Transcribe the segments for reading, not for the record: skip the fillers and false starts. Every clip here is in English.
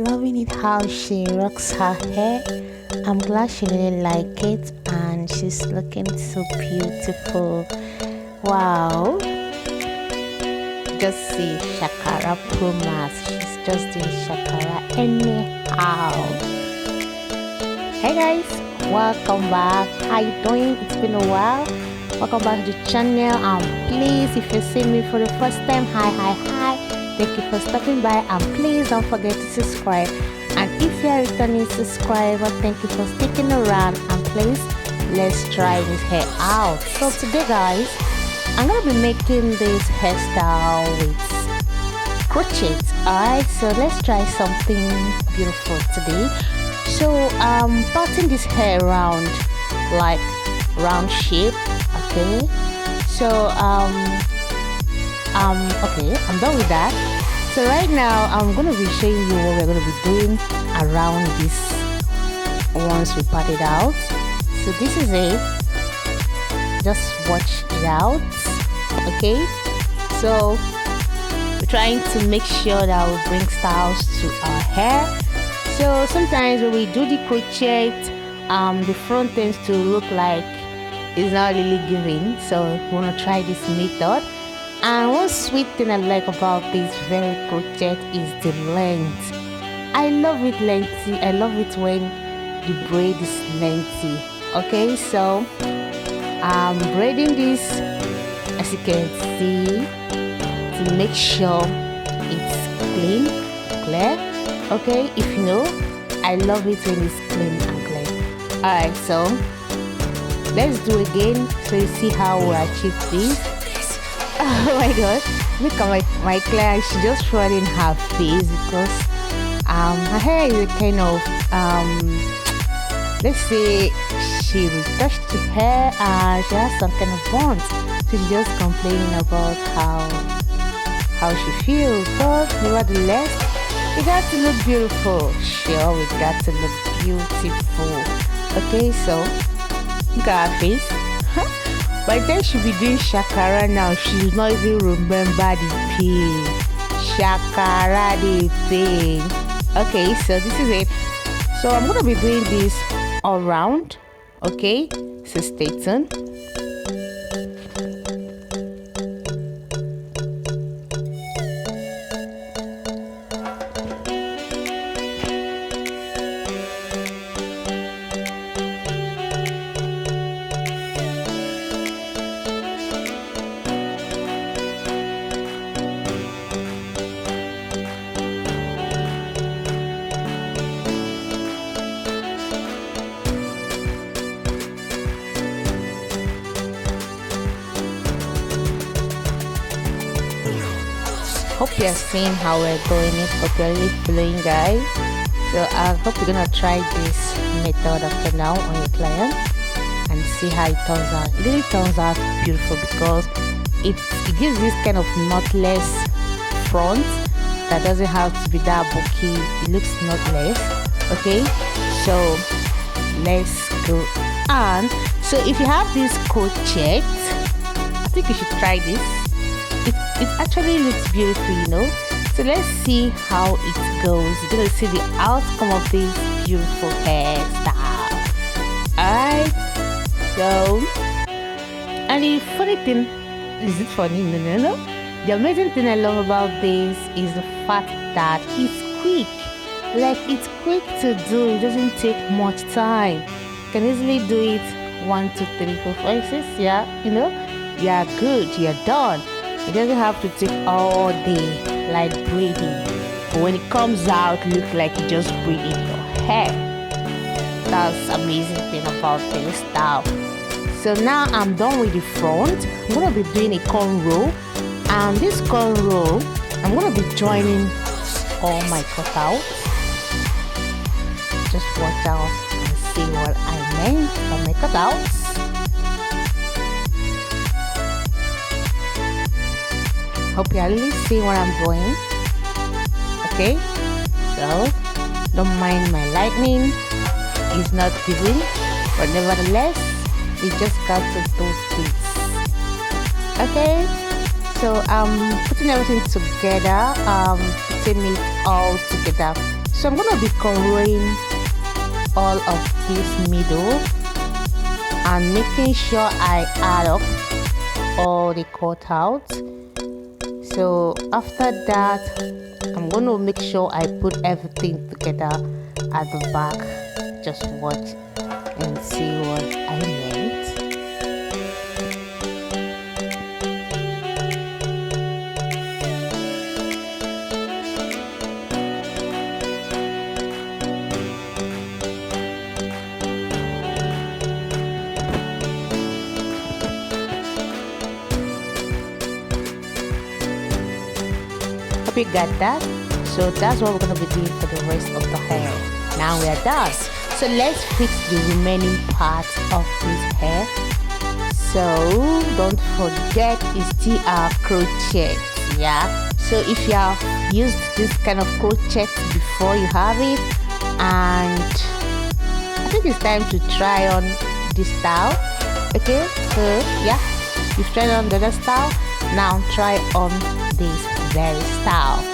loving it how she rocks her hair. I'm glad she really liked it and she's looking so beautiful. Wow. Just see Shakara Pro Max. She's just doing Shakara anyhow. Hey guys, welcome back. How you doing? It's been a while. Welcome back to the channel. Please, if you see me for the first time, hi. Thank you for stopping by, and please don't forget to subscribe. And if you're a returning subscriber, thank you for sticking around, and please let's try this hair out. So today guys, I'm gonna be making this hairstyle with crochet. Alright, so let's try something beautiful today. So parting this hair around like round shape. Okay, so okay, I'm done with that. So right now I'm gonna be showing you what we're gonna be doing around this once we part it out. So this is it, just watch it out. Okay, so we're trying to make sure that we bring styles to our hair. So sometimes when we do the crochet, the front tends to look like it's not really giving, so we want to try this method. And one sweet thing I like about this very crochet is the length. I love it lengthy. I love it when the braid is lengthy. Okay, so I'm braiding this, as you can see, to make sure it's clear. Okay, if you know, I love it when it's clean and clear. Alright, so let's do it again so you see how we achieve this. Oh my god, look at my client. She just rubbed in her face because her hair is a kind of let's say she retouched the hair and she has some kind of burns, so she's just complaining about how she feels. But nevertheless, we got to look beautiful. Sure, we got to look beautiful. Okay, so look at her face. By the time she'll be doing Shakara now, she'll not even remember the pain. Shakara the pain. Okay, so this is it. So I'm gonna be doing this all round. Okay, so stay tuned. Hope you're seeing how we're doing it. Hope you're really feeling, guys. So I hope you're gonna try this method after now on your client and see how it turns out. It really turns out beautiful because it gives this kind of knotless front that doesn't have to be that bulky. It looks knotless. Okay, so let's go on. So if you have this crochet, I think you should try this. It actually looks beautiful, you know. So let's see how it goes. You're gonna see the outcome of this beautiful hairstyle. Alright, so, and the funny thing, is it funny? No. The amazing thing I love about this is the fact that it's quick. Like, it's quick to do. It doesn't take much time. You can easily do it 1, 2, 3, 4, 5, 6. Yeah, you know, you're good, you're done. It doesn't have to take all day like braiding, but when it comes out, look like you just braided your hair. That's amazing thing about this style. So now I'm done with the front. I'm gonna be doing a cornrow, and this cornrow I'm gonna be joining all my cutouts. Just watch out and see what I meant for my cutouts. Hope you are really seeing what I'm doing. Okay, so don't mind my lightning. It's not giving, but nevertheless, we just got to do this. Okay, so I'm putting everything together, putting it all together So I'm gonna be coloring all of this middle and making sure I add up all the cutouts. So after that, I'm going to make sure I put everything together at the back. Just watch and see what I meant. Hope you got that. So that's what we're going to be doing for the rest of the hair. Now we are done. So let's fix the remaining part of this hair. So don't forget, it's still our crochet. Yeah, so if you have used this kind of crochet before, you have it, and I think it's time to try on this style. Okay, so yeah, you've tried on the other style, now try on this very style.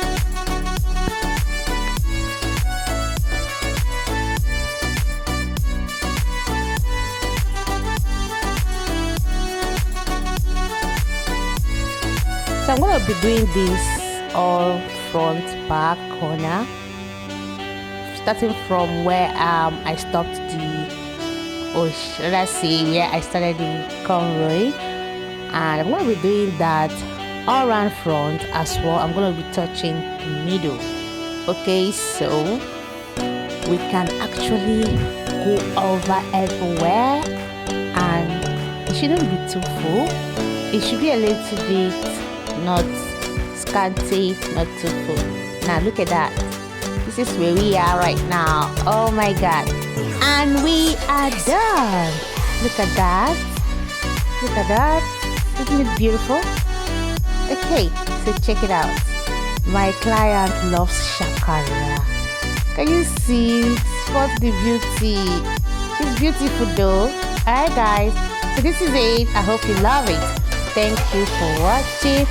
So I'm going to be doing this all front, back, corner, starting from where I stopped let's see, where I started the cornrow, and I'm going to be doing that all around front as well. I'm going to be touching the middle. Okay, so we can actually go over everywhere, and it shouldn't be too full. It should be a little bit not scanty, not too full. Now look at that. This is where we are right now. Oh my god, and we are done. Look at that, look at that. Isn't it beautiful? Okay, so check it out. My client loves shakara. Can you see? Spot the beauty. She's beautiful though. Alright guys, so this is it. I hope you love it. Thank you for watching.